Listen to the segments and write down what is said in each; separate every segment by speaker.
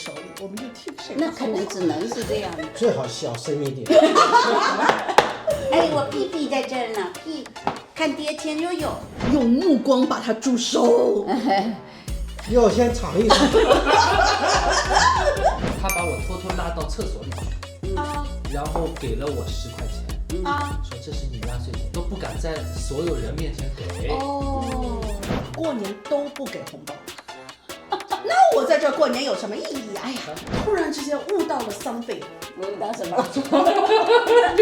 Speaker 1: 手里，我们就听谁的。
Speaker 2: 那可能只能是这样。
Speaker 3: 最好小声一点。
Speaker 2: 哎，我屁屁在这儿呢，屁，看爹牵悠悠。
Speaker 1: 用目光把它住手。
Speaker 3: 要先尝一尝。
Speaker 4: 他把我偷偷拉到厕所里去，然后给了我10块钱，说这是你压岁钱，都不敢在所有人面前给。
Speaker 1: 哦，过年都不给红包。那我在这儿过年有什么意义呀？哎呀，突然之间悟到了 something。
Speaker 2: 我悟到什么了？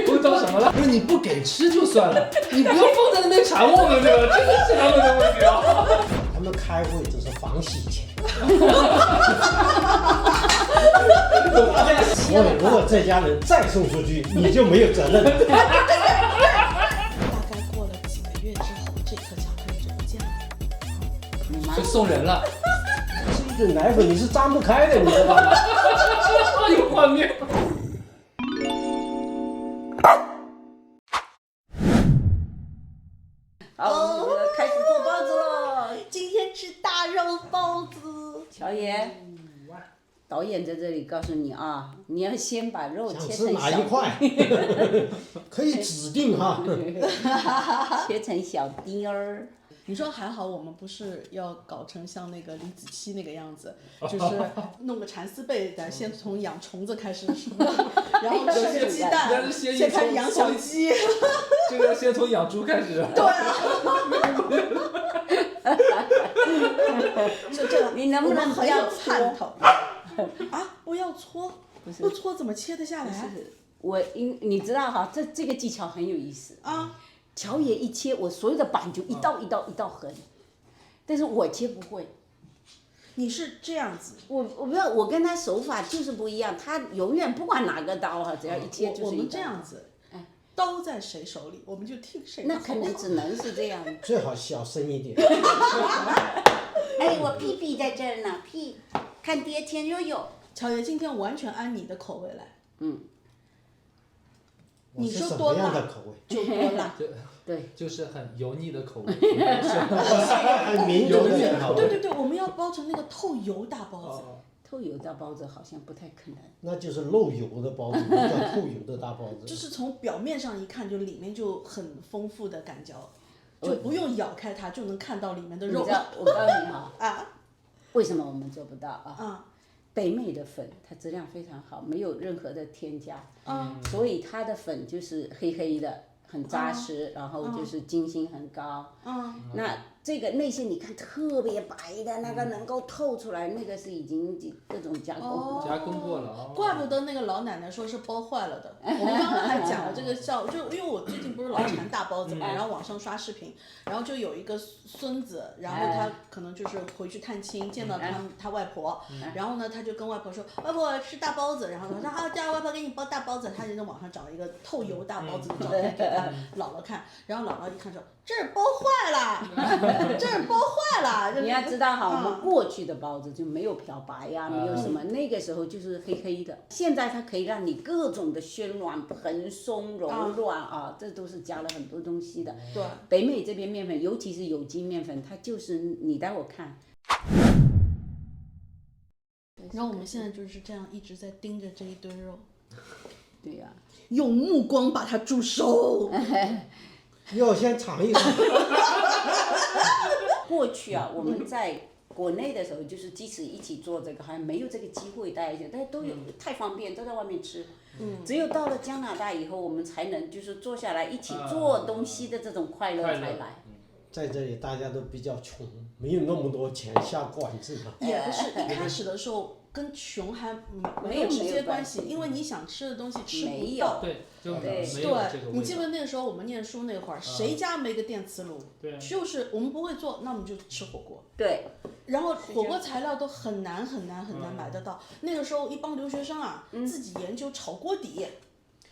Speaker 4: 悟到什么了？不是你不给吃就算了，你不要放在那边馋我们，对吧？这个是他们的问题啊。
Speaker 3: 他们开会只是防洗钱。所以如果这家人再送出去，你就没有责任。
Speaker 1: 大概过了几个月之后，这颗巧克力就不见了。
Speaker 4: 就送人了，
Speaker 3: 这一顿奶粉你是张不开的，你知道吗？
Speaker 4: 有画面。
Speaker 2: 好，我们开始做包子喽。
Speaker 1: 今天吃大肉包子。
Speaker 2: 乔爷，导演在这里告诉你啊，你要先把肉
Speaker 3: 想
Speaker 2: 切成
Speaker 3: 吃哪
Speaker 2: 小
Speaker 3: 一块，可以指定哈。
Speaker 2: 切成小丁儿。
Speaker 1: 你说还好，我们不是要搞成像那个李子柒那个样子，就是弄个蚕丝被的，先从养虫子开始，然后吃个鸡蛋，
Speaker 4: 但是先
Speaker 1: 先开始养小鸡。
Speaker 4: 这个先从养猪开始。
Speaker 1: 对啊。这
Speaker 2: 你能不能不
Speaker 1: 很有
Speaker 2: 要搓
Speaker 1: 盼头啊？不要搓，不搓怎么切得下来？
Speaker 2: 你知道哈，这个技巧很有意思
Speaker 1: 啊。
Speaker 2: 乔爷一切，我所有的板就一道一道一道横，但是我切不会。
Speaker 1: 你是这样子，
Speaker 2: 我不知道，我跟他手法就是不一样，他永远不管哪个刀哈，只要一切就是一刀。
Speaker 1: 我们这样子，刀在谁手里，我们就听谁的。
Speaker 2: 那可能只能是这样。
Speaker 3: 最好小声一点。
Speaker 2: 哎，我屁屁在这儿呢，屁，看爹牵悠悠。
Speaker 1: 乔爷今天完全按你的口味来。
Speaker 3: 你说什么样的口味？
Speaker 1: 就多辣。
Speaker 2: 对，
Speaker 4: 就是很油腻的口味。
Speaker 3: 很明油腻的口味。
Speaker 1: 对对对，我们要包成那个透油大包子。
Speaker 2: 透油大包子好像不太可能。
Speaker 3: 那就是漏油的包子，不叫透油的大包子。
Speaker 1: 就是从表面上一看，就里面就很丰富的感嚼，就不用咬开它就能看到里面的肉。
Speaker 2: 你知道，我告诉你哈，
Speaker 1: 啊，
Speaker 2: 为什么我们做不到啊？北美的粉它质量非常好，没有任何的添加，所以它的粉就是黑黑的，很扎实，然后就是筋性很高。那这个那些你看特别白的那个能够透出来，那个是已经各种加工。
Speaker 4: 加工过了。
Speaker 1: 怪不得那个老奶奶说是包坏了的。我们刚刚还讲了这个笑，就因为我最近不是老馋大包子嘛，然后网上刷视频，然后就有一个孙子，然后他可能就是回去探亲，见到他外婆，然后呢他就跟外婆说，外婆吃大包子，然后他说啊，叫外婆给你包大包子，他就在网上找了一个透油大包子的照片给他姥姥看，然后姥姥一看说这儿包坏了。这儿包坏了。
Speaker 2: 你要知道哈，我们过去的包子就没有漂白呀，没有什么，那个时候就是黑黑的。现在它可以让你各种的暄软、蓬松、柔软啊，这都是加了很多东西的。
Speaker 1: 对。
Speaker 2: 北美这边面粉，尤其是有机面粉，它就是你待会看。
Speaker 1: 然后我们现在就是这样一直在盯着这一堆肉。
Speaker 2: 对呀。
Speaker 1: 用目光把它住手。
Speaker 3: 要先尝一尝。
Speaker 2: 过去啊，我们在国内的时候，就是即使一起做这个，好像没有这个机会，大家都有太方便，都在外面吃。只有到了加拿大以后，我们才能就是坐下来一起做东西的这种快乐才来。
Speaker 3: 在这里大家都比较穷，没有那么多钱下馆子嘛。
Speaker 1: 也不是，一开始的时候跟穷还没有直接关系，因为你想吃的东西吃不到。
Speaker 4: 对，就没有这个
Speaker 1: 对，你记不记得那个时候我们念书那会儿，谁家没个电磁炉？
Speaker 4: 对，
Speaker 1: 就是我们不会做，那我们就吃火锅。
Speaker 2: 对。
Speaker 1: 然后火锅材料都很难买得到。那个时候一帮留学生啊，自己研究炒锅底。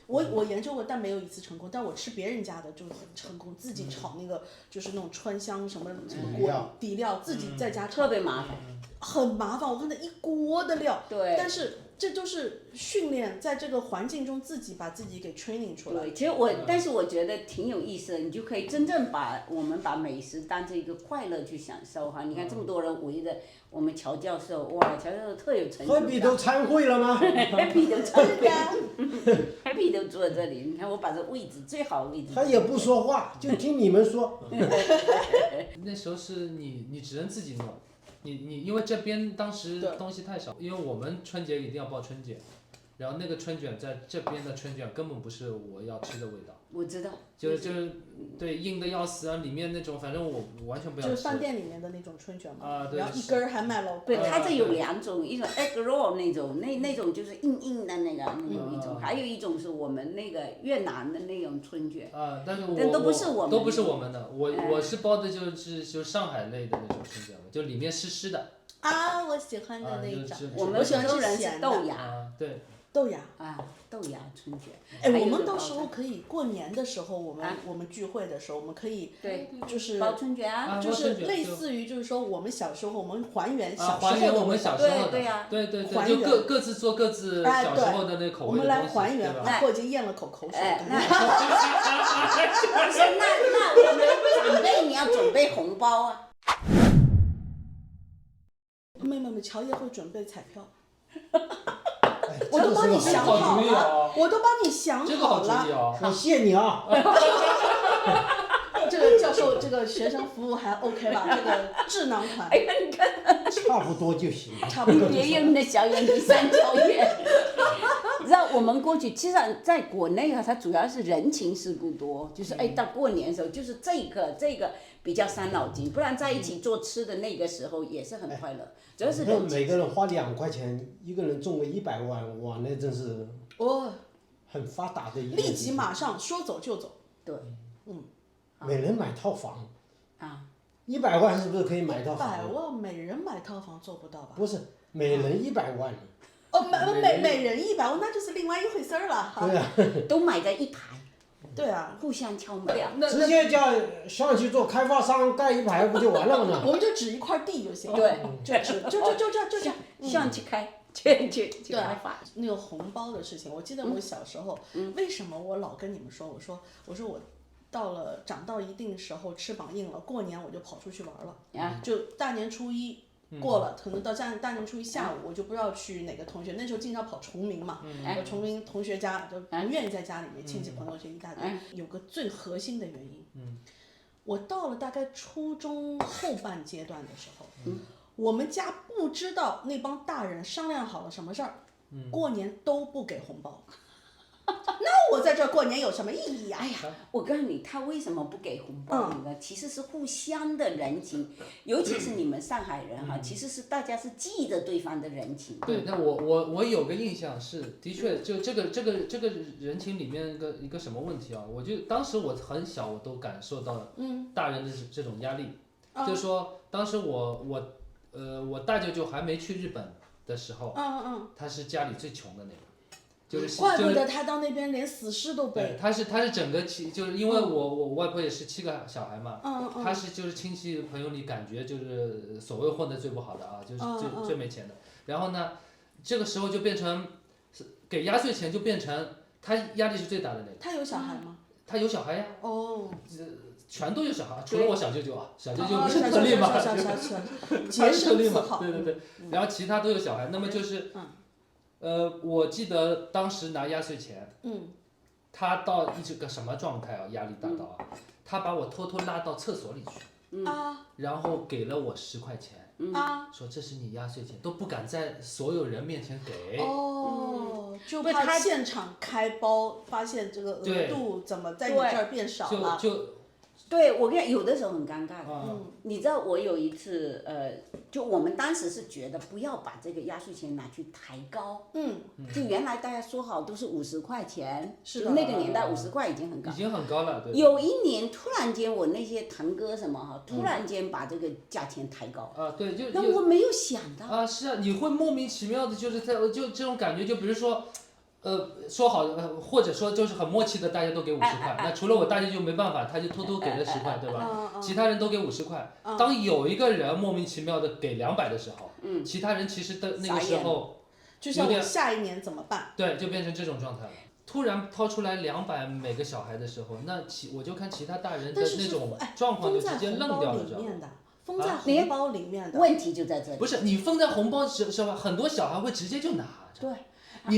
Speaker 1: 我研究过，但没有一次成功。但我吃别人家的就很成功，自己炒那个就是那种川香什么锅底料，自己在家炒。
Speaker 2: 特别麻烦。
Speaker 1: 很麻烦，我看到一锅的料。
Speaker 2: 对。
Speaker 1: 但是这都是训练，在这个环境中自己把自己给 training 出来。
Speaker 2: 对，其实但是我觉得挺有意思的，你就可以真正我们把美食当成一个快乐去享受哈。你看这么多人围着我们乔教授，哇，乔教授特有成就感。
Speaker 3: Happy 都参会了吗
Speaker 2: ？Happy 都坐Happy 都坐这里，你看我把这位置最好的位置。
Speaker 3: 他也不说话，就听你们说。
Speaker 4: 那时候是你只能自己弄。你因为这边当时东西太少，因为我们春节一定要包春卷，然后那个春卷在这边的春卷根本不是我要吃的味道。
Speaker 2: 我知道。
Speaker 4: 就是对硬的要死啊，里面那种反正我完全不要吃。
Speaker 1: 就是饭店里面的那种春卷嘛。
Speaker 4: 啊，对。
Speaker 1: 然后一根还卖了。
Speaker 2: 对，它这有2种，一种 egg roll 那种就是硬的那种一种，还有一种是我们那个越南的那种春卷。
Speaker 4: 啊，但是
Speaker 2: 都不是我们。
Speaker 4: 都不是我们的，我是包的就是上海类的那种春卷，就里面湿的。
Speaker 1: 啊，我喜欢的那一种。
Speaker 2: 我们
Speaker 1: 喜欢吃
Speaker 2: 咸的。豆芽。
Speaker 4: 对。
Speaker 1: 豆芽。
Speaker 2: 豆芽春卷。
Speaker 1: 哎，我们到时候可以过年的时候，我们聚会的时候，我们可以就是
Speaker 2: 包春卷啊，
Speaker 1: 就是类似于就是说我们小时候我们还原小时候的
Speaker 4: 还原我们小时候的。
Speaker 2: 对呀。
Speaker 4: 对，就各自做各自小时候的那口味的东西。
Speaker 1: 我们来还原，我已经咽了口水。
Speaker 2: 那我们长辈你要准备红包啊。
Speaker 1: 没，乔爷会准备彩票。
Speaker 3: 我
Speaker 1: 都帮你想好了，我都帮你想好了。
Speaker 4: 这个好主意哦，
Speaker 3: 我谢你啊。
Speaker 1: 这个教授，这个学生服务还 OK 吧？这个智囊团。
Speaker 2: 哎呀，你看。
Speaker 3: 差不多就行。
Speaker 2: 差不多。别用你的小眼睛3条眼。你知道我们过去，其实在国内啊，它主要是人情世故多，就是到过年的时候，就是这个比较伤脑筋，不然在一起做吃的那个时候也是很快乐。主要是人情。
Speaker 3: 每个人花2块钱，一个人中个100万，哇，那真是很发达的一个。
Speaker 1: 立即马上说走就走。
Speaker 2: 对。
Speaker 3: 每人买套房。100万是不是可以买套房
Speaker 1: ？100万每人买套房做不到吧？
Speaker 3: 不是，每人100万。
Speaker 1: 每人100万，那就是另外一回事了。
Speaker 3: 对啊。
Speaker 2: 都买在一排。
Speaker 1: 对啊。
Speaker 2: 互相敲门。
Speaker 3: 直接叫上去做开发商盖一排不就完了吗？
Speaker 1: 我们就指一块地就行。
Speaker 2: 对。
Speaker 1: 就这样。
Speaker 2: 上去开。去开发。
Speaker 1: 那个红包的事情，我记得我小时候，为什么我老跟你们说，我说我长到一定时候翅膀硬了，过年我就跑出去玩了。就大年初一过了，可能到大年初一下午，我就不知道去哪个同学，那时候经常跑崇明嘛，崇明同学家就不愿意在家里面，亲戚朋友这一大堆。有个最核心的原因，我到了大概初中后半阶段的时候，我们家不知道那帮大人商量好了什么事儿，过年都不给红包。那我在这过年有什么意义呀？
Speaker 2: 哎呀，我告诉你，他为什么不给红包呢？其实是互相的人情，尤其是你们上海人哈，其实是大家是记着对方的人情。
Speaker 4: 对，那我有个印象是，的确就这个人情里面一个什么问题啊？我就当时我很小，我都感受到大人的这种压力，就是说当时我大舅舅还没去日本的时候，他是家里最穷的那个。
Speaker 1: 怪不得他到那边连死尸都背。
Speaker 4: 他是整个就是因为我外婆也是7个小孩嘛，他是就是亲戚朋友里感觉就是所谓混得最不好的啊，就是最没钱的。然后呢，这个时候就变成给压岁钱，就变成他压力是最大的那个。
Speaker 1: 他有小孩吗？
Speaker 4: 他有小孩呀。
Speaker 1: 哦。
Speaker 4: 全都有小孩，除了我小舅舅啊，小舅舅不是特例嘛，
Speaker 1: 节省自豪。
Speaker 4: 对，然后其他都有小孩，那么就是。我记得当时拿压岁钱，他到一个什么状态啊？压力大到啊，他把我偷偷拉到厕所里去，然后给了我10块钱，说这是你压岁钱，都不敢在所有人面前给。
Speaker 1: 就怕现场开包发现这个额度怎么在你这儿变少了。
Speaker 2: 对，我跟你讲，有的时候很尴尬的。你知道我有一次，就我们当时是觉得不要把这个压岁钱拿去抬高。就原来大家说好都是50块钱，就那个年代50块已经很高。
Speaker 4: 已经很高了，对。
Speaker 2: 有一年突然间，我那些堂哥什么哈，突然间把这个价钱抬高。
Speaker 4: 对，就。
Speaker 2: 那我没有想到。
Speaker 4: 是啊，你会莫名其妙的，就是就这种感觉，就比如说。说好或者说就是很默契的，大家都给50块。那除了我大姐就没办法，她就偷偷给了10块，对吧？其他人都给50块。当有一个人莫名其妙的给200的时候，其他人其实的那个时候
Speaker 1: 就像我下一年怎么办？
Speaker 4: 对，就变成这种状态了。突然掏出来200每个小孩的时候，那我就看其他大人的那种状况就直接愣掉了，知道吗？
Speaker 1: 封在红包里面的。
Speaker 2: 问题就在这里。
Speaker 4: 不是你封在红包是吧？很多小孩会直接就拿着。
Speaker 2: 对。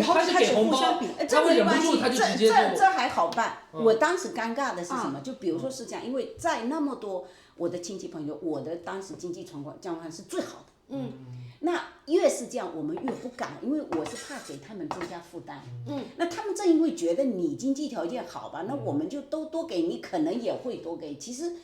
Speaker 4: 他是给红包，他会忍不住他就直接
Speaker 2: 这还好办。我当时尴尬的是什么？就比如说是这样，因为在那么多我的亲戚朋友，我的当时经济状况是最好的。那越是这样，我们越不敢，因为我是怕给他们增加负担。那他们正因为觉得你经济条件好吧，那我们就都多给你，可能也会多给。其实。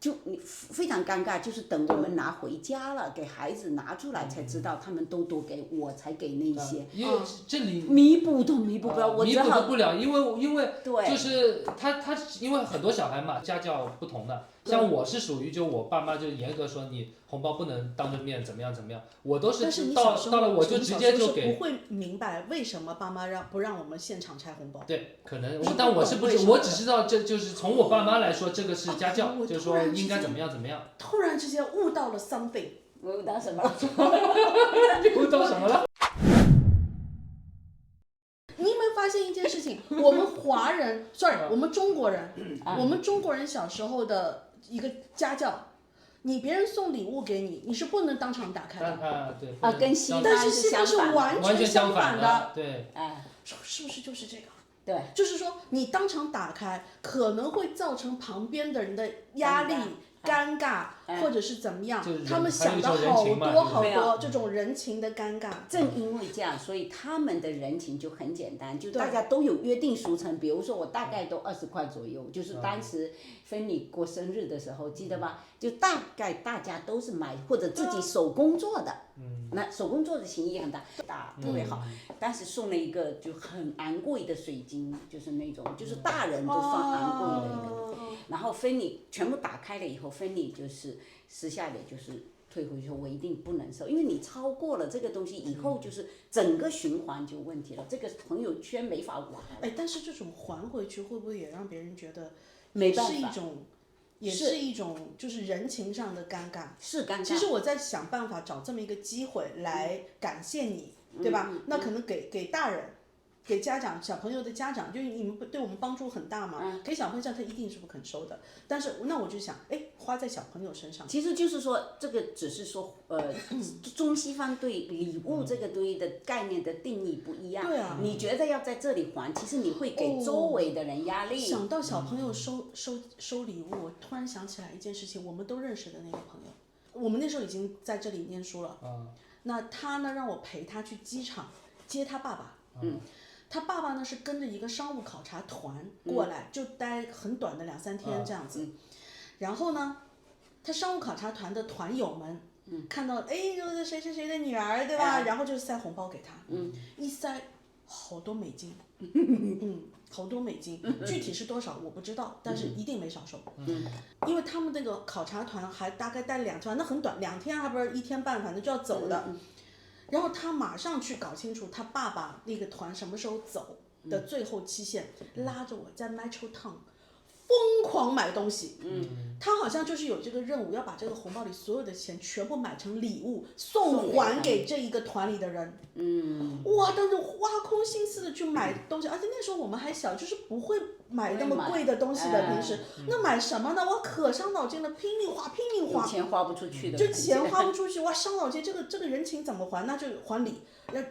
Speaker 2: 就你非常尴尬，就是等我们拿回家了，给孩子拿出来才知道，他们都多给我才给那些，
Speaker 4: 因为这里
Speaker 2: 弥补都弥补不了，我只好
Speaker 4: 弥补不了，因为就是他因为很多小孩嘛，家教不同的，像我是属于就我爸妈就严格说你红包不能当着面怎么样，我都是到了我就直接就给。
Speaker 1: 不会明白为什么爸妈不让我们现场拆红包。
Speaker 4: 对，可能但我是不知，我只知道这就是从我爸妈来说，这个是家教，就是说应该怎么样。
Speaker 1: 突然之间悟到了 something。
Speaker 2: 悟到什么了？
Speaker 4: 悟到什么了？
Speaker 1: 你有没有发现一件事情？我们华人我们中国人，我们中国人小时候的一个家教。你别人送礼物给你，你是不能当场打开的。
Speaker 4: 对。
Speaker 2: 跟西方
Speaker 1: 但是西方是完全相反的。
Speaker 4: 对。
Speaker 1: 是不是就是这个？
Speaker 2: 对。
Speaker 1: 就是说，你当场打开，可能会造成旁边的人的压力、尴尬，或者是怎么样？他们想的好多好多这种人情的尴尬。
Speaker 2: 正因为这样，所以他们的人情就很简单，就大家都有约定俗成。比如说，我大概都20块左右，就是当时芬妮过生日的时候，记得吧？就大概大家都是买或者自己手工做的。那手工做的情谊很大，特别好。当时送了一个就很昂贵的水晶，就是那种就是大人都算昂贵的一个。然后芬妮全部打开了以后，芬妮就是私下里就是退回去说，我一定不能收，因为你超过了这个东西以后，就是整个循环就有问题了，这个朋友圈没法玩。
Speaker 1: 但是这种还回去会不会也让别人觉得
Speaker 2: 没办法？
Speaker 1: 也是一种就是人情上的尴尬。
Speaker 2: 是尴尬。
Speaker 1: 其实我在想办法找这么一个机会来感谢你，对吧？那可能给大人。给家长小朋友的家长，就你们对我们帮助很大嘛。给小朋友他一定是不肯收的，但是那我就想，花在小朋友身上。
Speaker 2: 其实就是说，这个只是说，中西方对礼物这个东西的概念的定义不一样。
Speaker 1: 对啊。
Speaker 2: 你觉得要在这里还，其实你会给周围的人压力。
Speaker 1: 想到小朋友收礼物，我突然想起来一件事情，我们都认识的那个朋友，我们那时候已经在这里念书了。那他呢，让我陪他去机场接他爸爸。他爸爸呢是跟着一个商务考察团过来，就待很短的2-3天这样子。然后呢，他商务考察团的团友们看到，就是谁谁谁的女儿，对吧？然后就塞红包给他，一塞好多美金，好多美金，具体是多少我不知道，但是一定没少收。因为他们那个考察团还大概待2天，那很短，2天还不是1天半，反正就要走的。然后他马上去搞清楚他爸爸那个团什么时候走的最后期限，拉着我在 Metro Town 疯狂买东西。他好像就是有这个任务，要把这个红包里所有的钱全部买成礼物送还给这一个团里的人。哇，当时挖空心思的去买东西，而且那时候我们还小，就是不会买那么贵的东西的。平时那买什么呢？我可伤脑筋了，拼命花。
Speaker 2: 有钱花不出去的。
Speaker 1: 就钱花不出去，哇，伤脑筋。这个人情怎么还？那就还礼。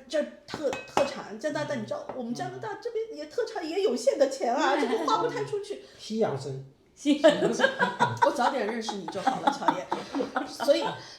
Speaker 1: 这特产，加拿大你知道，我们加拿大这边也特产也有限的钱啊，这个花不太出去。
Speaker 3: 西洋参。
Speaker 1: 我早点认识你就好了，乔叶。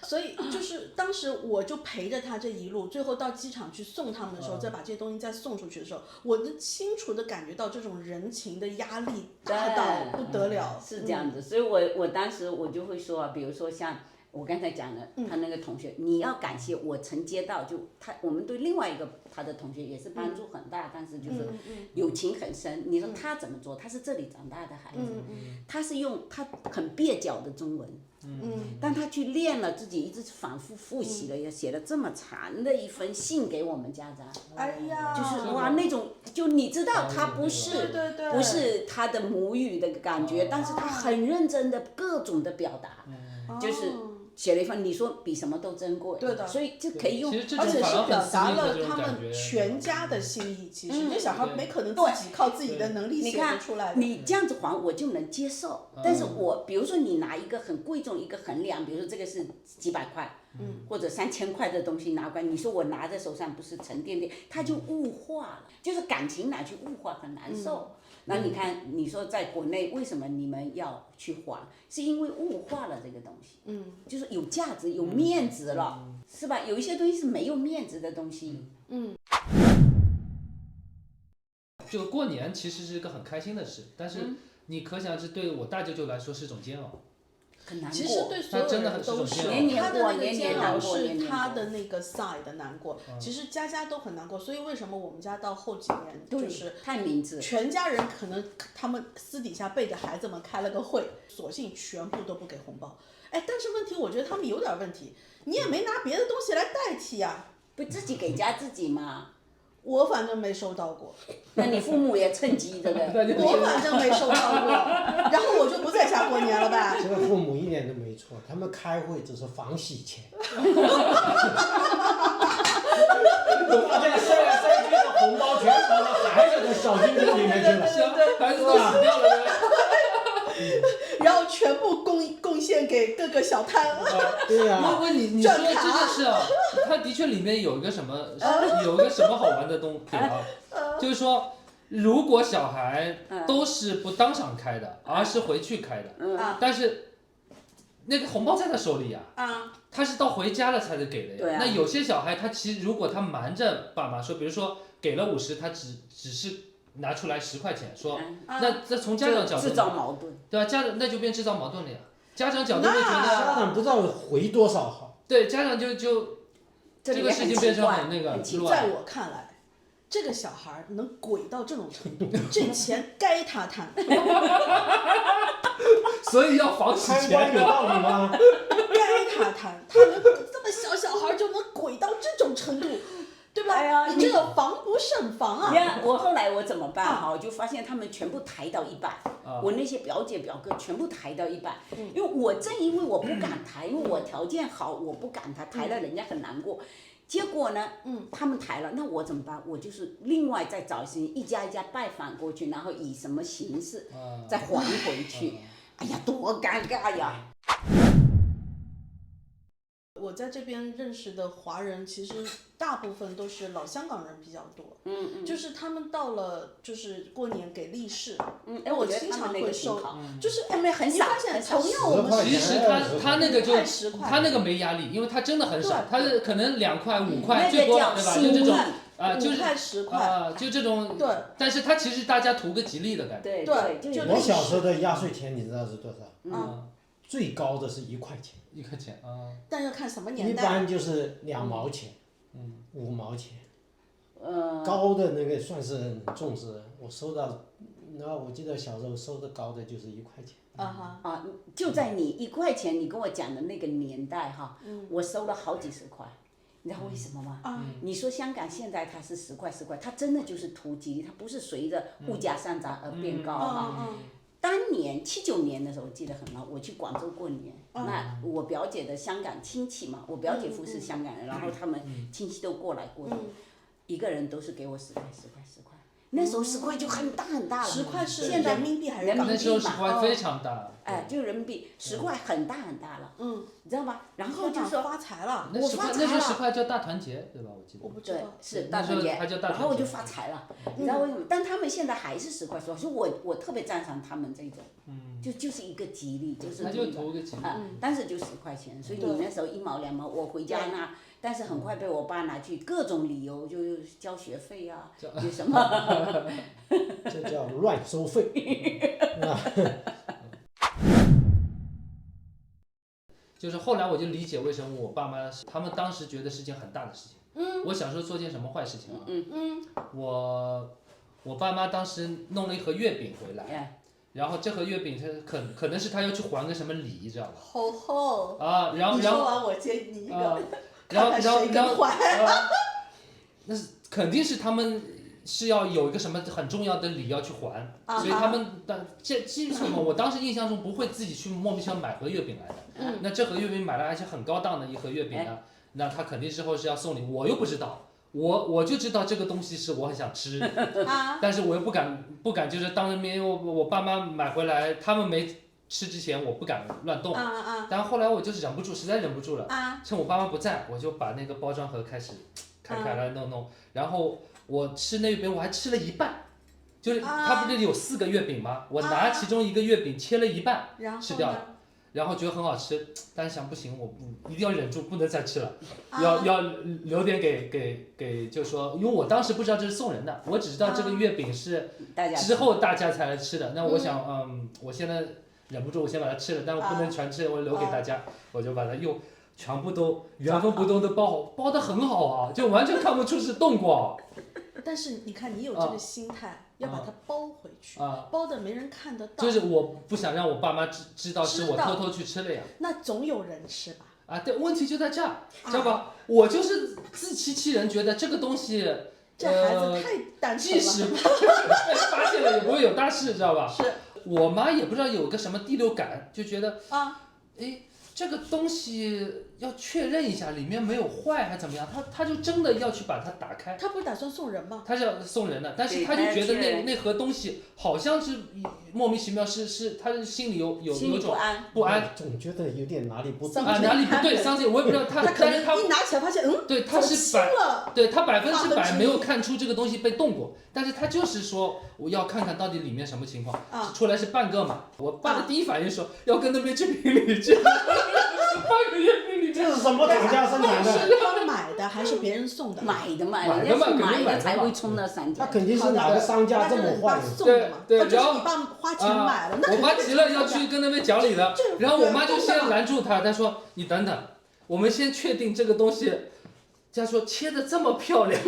Speaker 1: 所以就是当时我就陪着他这一路，最后到机场去送他们的时候，再把这些东西再送出去的时候，我能清楚的感觉到这种人情的压力大到不得了。
Speaker 2: 是这样子，所以我当时我就会说比如说像我刚才讲的，他那个同学，你要感谢我曾接到，就我们对另外一个他的同学也是帮助很大，但是就是友情很深。你说他怎么做？他是这里长大的孩子，他是用他很蹩脚的中文，当他去练了，自己一直反复复习了，也写了这么长的一封信给我们家长。
Speaker 1: 哎呀，
Speaker 2: 就是哇，那种就你知道他不是
Speaker 1: 对
Speaker 2: 不是他的母语的感觉，但是他很认真的各种的表达，就是写了一份，你说比什么都珍贵。
Speaker 1: 对的。
Speaker 2: 所以就可以用，
Speaker 1: 而且是表达了他们
Speaker 4: 觉
Speaker 1: 全家的心意。其实这小孩没可能自己靠自己的能力写得出来的。
Speaker 2: 你这样子还我就能接受，但是我比如说你拿一个很贵重一个衡量，比如说这个是几百块，或者3000块的东西拿过来，你说我拿在手上不是沉甸甸，它就物化了，就是感情拿去物化很难受。那你看，你说在国内为什么你们要去还？是因为物化了这个东西，就是有价值、有面子了，是吧？有一些东西是没有面子的东西，
Speaker 4: 就过年其实是一个很开心的事，但是你可想而知，对我大舅舅来说是一种煎熬。
Speaker 2: 很难过。
Speaker 1: 其实对所有人都是，他的那个煎熬是他的那个 side 的难过，其实家家都很难过。所以为什么我们家到后几年就是
Speaker 2: 太明智，
Speaker 1: 全家人可能他们私底下背着孩子们开了个会，索性全部都不给红包。哎，但是问题我觉得他们有点问题，你也没拿别的东西来代替啊，
Speaker 2: 不自己给家自己嘛。
Speaker 1: 我反正没收到过。
Speaker 2: 那你父母也趁机对不对？
Speaker 1: 我反正没收到过，然后我就不在家过年了呗。
Speaker 3: 这个父母一点都没错，他们开会只是防洗钱。我发现塞来塞去的红包全藏到孩子的小金库里面去了，
Speaker 4: 孩子都死掉了。
Speaker 1: 然后全部贡献给各个小摊。
Speaker 3: 对呀。
Speaker 4: 问你说这件事啊，它的确里面有一个什么，有一个什么好玩的东西啊，就是说，如果小孩都是不当场开的，而是回去开的，但是那个红包在他手里呀，他是到回家了才能给的呀。那有些小孩他其实如果他瞒着爸妈说，比如说给了50，他只是拿出来10块钱，说那从家长角度
Speaker 2: 制造矛盾，
Speaker 4: 对吧？家长那就变制造矛盾了呀。家长角度会觉得
Speaker 3: 家长不知道回多少好。
Speaker 4: 对，家长就这个事情变成很那个乱。
Speaker 1: 在我看来，这个小孩能鬼到这种程度，这钱该他贪。
Speaker 4: 所以要防止
Speaker 3: 钱有道理吗？
Speaker 1: 该他贪，他能这么小孩就能鬼到这种程度。对吧？
Speaker 2: 哎呀，
Speaker 1: 你这个防不胜防啊！
Speaker 2: 你看我后来我怎么办哈？我就发现他们全部抬到100，我那些表姐表哥全部抬到100，因为我正因为我不敢抬，因为我条件好，我不敢抬了人家很难过。结果呢，他们抬了，那我怎么办？我就是另外再找一家一家拜访过去，然后以什么形式再还回去。哎呀，多尴尬呀！
Speaker 1: 我在这边认识的华人，其实大部分都是老香港人比较多。就是他们到了就是过年给利是，我经常会收，就是
Speaker 2: 很少。
Speaker 1: 你发现同样我们
Speaker 4: 其实他那个就
Speaker 1: 10块
Speaker 4: 他那个没压力，因为他真的很少，他是可能2块5块最
Speaker 2: 多
Speaker 4: 了，对吧？就这种
Speaker 1: 5块10块
Speaker 4: 就这种。
Speaker 1: 对。
Speaker 4: 但是他其实大家图个吉利的感觉。
Speaker 1: 对。
Speaker 3: 我小时候的压岁钱你知道是多少？最高的是1块钱。
Speaker 4: 1块钱啊。
Speaker 1: 但要看什么年代。
Speaker 3: 一般就是2毛钱，5毛钱。高的那个算是很重视，我收到，那我记得小时候收的高的就是1块钱。
Speaker 2: 就在你1块钱，你跟我讲的那个年代哈，我收了好几十块，你知道为什么吗？你说香港现在它是10块10块，它真的就是图吉利，它不是随着物价上涨而变高哈。当年79年的时候，我记得很牢，我去广州过年，那我表姐的香港亲戚嘛，我表姐夫是香港人，然后他们亲戚都过来过年，一个人都是给我10块10块10块，那时候10块就很大很大了。
Speaker 1: 10块是人民币还是港币嘛？
Speaker 4: 那时候10块非常大。
Speaker 2: 就人民币10块很大很大了，你知道吧？然后就
Speaker 1: 说发财了，
Speaker 2: 我发财了。
Speaker 4: 那时候10块叫大团结，对吧？我记得。
Speaker 1: 我不知道。
Speaker 2: 是大团结，然后我就发财了，你知道为什么？但他们现在还是10块10块，所以我特别赞赏他们这种，就是一个吉利，就是
Speaker 4: 那就图个吉利。
Speaker 2: 但是就10块钱，所以你那时候1毛2毛，我回家拿。但是很快被我爸拿去各种理由，就交学费啊，有什么？
Speaker 3: 这叫乱收费，
Speaker 4: 就是后来我就理解为什么我爸妈他们当时觉得是件很大的事情。我小时候做件什么坏事情啊？我爸妈当时弄了一盒月饼回来，然后这盒月饼是可能是他要去还个什么礼，知道吧？
Speaker 1: 吼吼
Speaker 4: 啊，然后
Speaker 1: 你说完我接你一个，
Speaker 4: 然后
Speaker 1: 看看谁更坏。
Speaker 4: 那是肯定是他们是要有一个什么很重要的礼要去还，所以他们这基本上我当时印象中不会自己去莫名其妙买盒月饼来的。那这盒月饼买来而且很高档的一盒月饼呢，那他肯定之后是要送礼，我又不知道。我就知道这个东西是我很想吃，但是我又不敢就是当着面，我爸妈买回来，他们没吃之前我不敢乱动，但后来我就是忍不住，实在忍不住了，趁我爸妈不在，我就把那个包装盒开始开来弄，然后我吃那月饼我还吃了一半，就是它不是有4个月饼吗？我拿其中一个月饼切了一半吃掉了。然后觉得很好吃，但是想不行，我一定要忍住，不能再吃了，要留点给，就是说，因为我当时不知道这是送人的，我只知道这个月饼是之后大家才来吃的。那我想，我现在忍不住，我先把它吃了，但我不能全吃，我留给大家，我就把它又全部都原封不动的包好，包得很好啊，就完全看不出是动过。
Speaker 1: 但是你看，你有这个心态，要把它包回去，包的没人看得到。
Speaker 4: 就是我不想让我爸妈知道是我偷偷去吃了呀。
Speaker 1: 那总有人吃吧？
Speaker 4: 对，问题就在这儿，知道吧？我就是自欺欺人，觉得这个东西，
Speaker 1: 这孩子太单纯了。
Speaker 4: 即使被发现了，也不会有大事，知道吧？
Speaker 1: 是。
Speaker 4: 我妈也不知道有个什么第六感，就觉得这个东西要确认一下里面没有坏还怎么样，他就真的要去把它打开。
Speaker 1: 他不是打算送人吗？
Speaker 4: 他是要送人的，但是他就觉得那盒东西好像是莫名其妙，是他的心里有种不安，
Speaker 3: 总觉得有点哪里不对
Speaker 4: 哪里不对，something我也不知道他
Speaker 1: 可能一拿起来发现，
Speaker 4: 对，他是他100%没有看出这个东西被动过，但是他就是说我要看看到底里面什么情况，出来是半个嘛，我爸的第一反应说要跟那边去评理去。半个月饼里面
Speaker 3: 这是什么厂家生产的？
Speaker 1: 是他买的还是别人送的？
Speaker 2: 买的，人家是买的才会充那3天。
Speaker 3: 他肯定是哪个商家这么坏？
Speaker 4: 对，
Speaker 1: 然后你爸花钱买了，
Speaker 4: 我妈急了要去跟那边讲理的，然后我妈就先拦住他，她说你等等，我们先确定这个东西，她说切的这么漂亮，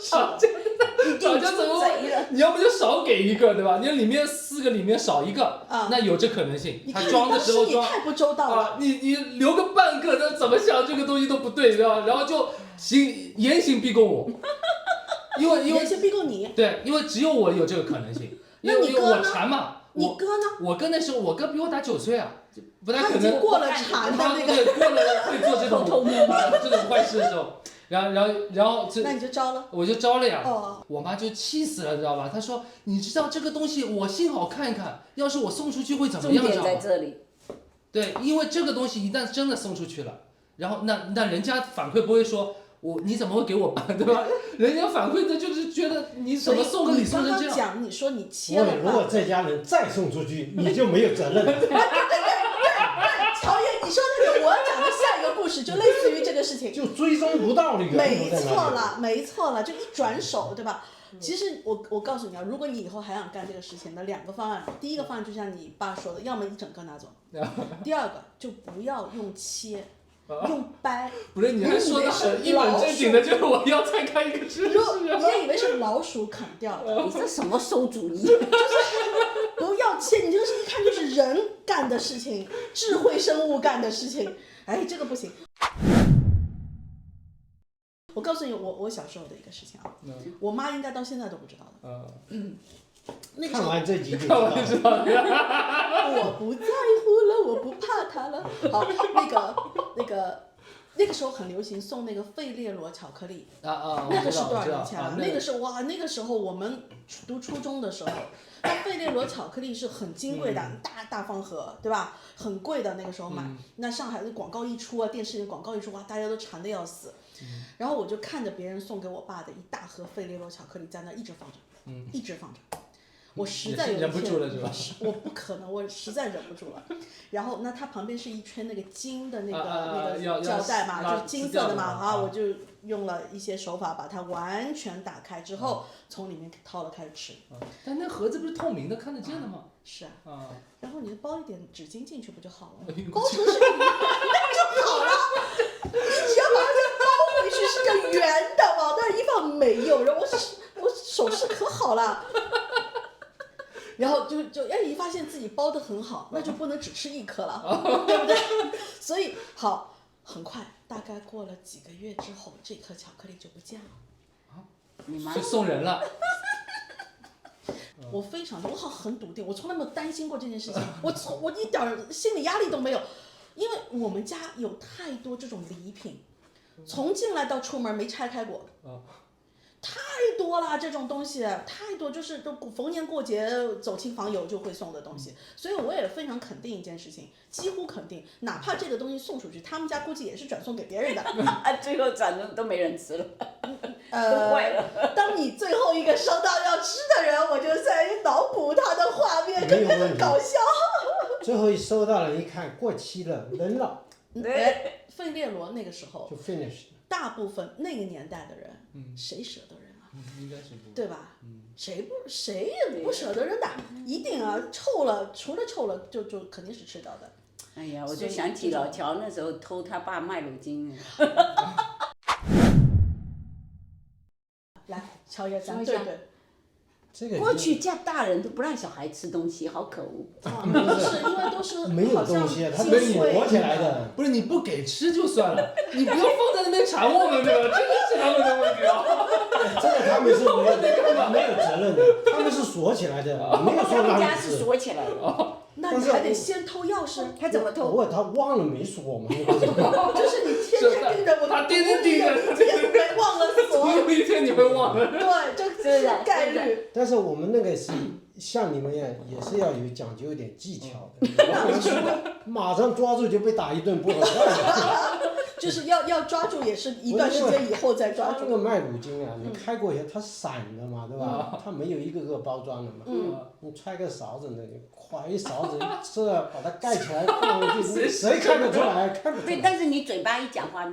Speaker 4: 厂家怎么你要不就少给一个，对吧？你里面4个里面少1个，那有这可能性。他装的时候装，
Speaker 1: 太不周到了。
Speaker 4: 你留个半个，那怎么想这个东西都不对，对吧？然后就严刑逼供我，因为
Speaker 1: 严刑逼供你。
Speaker 4: 对，因为只有我有这个可能性。
Speaker 1: 那你哥呢？
Speaker 4: 我馋嘛。
Speaker 1: 你哥呢？
Speaker 4: 我哥那时候，我哥比我大9岁啊，不太可能。
Speaker 1: 他已经过了馋的那个。
Speaker 4: 对，过了会做这种坏事的时候。然后
Speaker 1: 那你就招了，
Speaker 4: 我就招了呀。我妈就气死了，知道吧？她说：“你知道这个东西，我幸好看一看，要是我送出去会怎么样？”
Speaker 2: 重点在这里。
Speaker 4: 对，因为这个东西一旦真的送出去了，然后那人家反馈不会说你怎么会给我办，对吧？人家反馈的就是觉得你怎么送个礼送成这样。
Speaker 1: 讲你说你切了。
Speaker 3: 如果这家人再送出去，你就没有责任了。
Speaker 1: 乔爷，你说那个我讲的下一个故事就类似于这个事情，
Speaker 3: 就追踪不到的
Speaker 1: 没错了，就一转手，对吧？其实我告诉你啊，如果你以后还想干这个事情的2个方案，第一个方案就像你爸说的，要么一整个拿走，第二个就不要用切。用掰，
Speaker 4: 不是你还说的很一本正经的，就是我要再开一个知识。
Speaker 1: 你也以为是老鼠啃掉的？
Speaker 2: 你这什么馊主意？
Speaker 1: 就是不要切，你这个是一看就是人干的事情，智慧生物干的事情。哎，这个不行。我告诉你，我小时候的一个事情啊，我妈应该到现在都不知道的。那个
Speaker 3: 看完这集就知道了。
Speaker 1: 我不在乎了，我不怕它了。好，那个时候很流行送那个费列罗巧克力。那个是多少年前啊？那个是那个时候我们读初中的时候，那费列罗巧克力是很金贵的，大方盒，对吧？很贵的，那个时候买。那上海的广告一出啊，电视里广告一出，哇，大家都馋得要死。然后我就看着别人送给我爸的一大盒费列罗巧克力，在那一直放着，一直放着。我实在有一天
Speaker 4: 忍不住了是吧？
Speaker 1: 我不可能，我实在忍不住了。然后，那它旁边是一圈那个金的那个胶带嘛，就是金色的嘛，我就用了一些手法把它完全打开之后，从里面掏了开始吃。
Speaker 4: 但那盒子不是透明的，看得见的吗？
Speaker 1: 是啊。然后你就包一点纸巾进去不就好了？
Speaker 4: 包
Speaker 1: 成是个那就好了。你只要把它包回去是个圆的，往那一放没有，然后我手势可好了。然后一发现自己包的很好，那就不能只吃1颗了，对不对？所以好，很快，大概过了几个月之后，这颗巧克力就不见了。
Speaker 2: 你妈
Speaker 4: 就送人了。
Speaker 1: 我很笃定，我从来没有担心过这件事情，我一点心理压力都没有，因为我们家有太多这种礼品，从进来到出门没拆开过。太多了，这种东西太多，就是都逢年过节走亲访友就会送的东西，所以我也非常肯定一件事情，几乎肯定，哪怕这个东西送出去，他们家估计也是转送给别人的，
Speaker 2: 最后转正都没人吃了，都坏了。
Speaker 1: 当你最后一个收到要吃的人，我就在脑补他的画面，跟他的搞笑。
Speaker 3: 最后一收到了，一看过期了，扔了。
Speaker 1: 费列罗那个时候
Speaker 3: 就 finish。
Speaker 1: 大部分那个年代的人，谁舍得扔啊？
Speaker 4: 应该是不，
Speaker 1: 对吧？谁也不舍得扔的，一定啊，臭了，除了臭了，就肯定是吃到的。
Speaker 2: 哎呀，我就想起老乔那时候偷他爸麦乳精。
Speaker 1: 来，乔爷，咱对。
Speaker 2: 过去家大人都不让小孩吃东西，好可恶。
Speaker 1: 是因为都是
Speaker 3: 没有东西，它被磨起来的。
Speaker 4: 不是你不给吃就算了，你不要放在那边馋我们，对吧？这个是他们的问题啊。
Speaker 3: 这个他们是没有责任的，他们是锁起来的，没有说让你吃。
Speaker 2: 他们家是锁起来的。
Speaker 1: 那你还得先偷钥匙，
Speaker 2: 他怎么偷？
Speaker 3: 他忘了没锁嘛。
Speaker 1: 就是你天天盯着我，
Speaker 4: 他天天盯着，
Speaker 1: 没忘了锁。
Speaker 4: 总有一天你会忘了。
Speaker 1: 对，这是概率。
Speaker 3: 但是我们那个是像你们一样，也是要有讲究一点技巧的，马上抓住就被打一顿不好看。
Speaker 1: 就是要抓住，也是一段时间以后再抓住。
Speaker 3: 这个麦乳精啊，你开过以后它是散的嘛，对吧？它没有一个个包装的嘛。你揣个勺子那里，挎一勺子，把它盖起来放回去，谁看得出来？看不出来。
Speaker 2: 对，但是你嘴巴一讲话，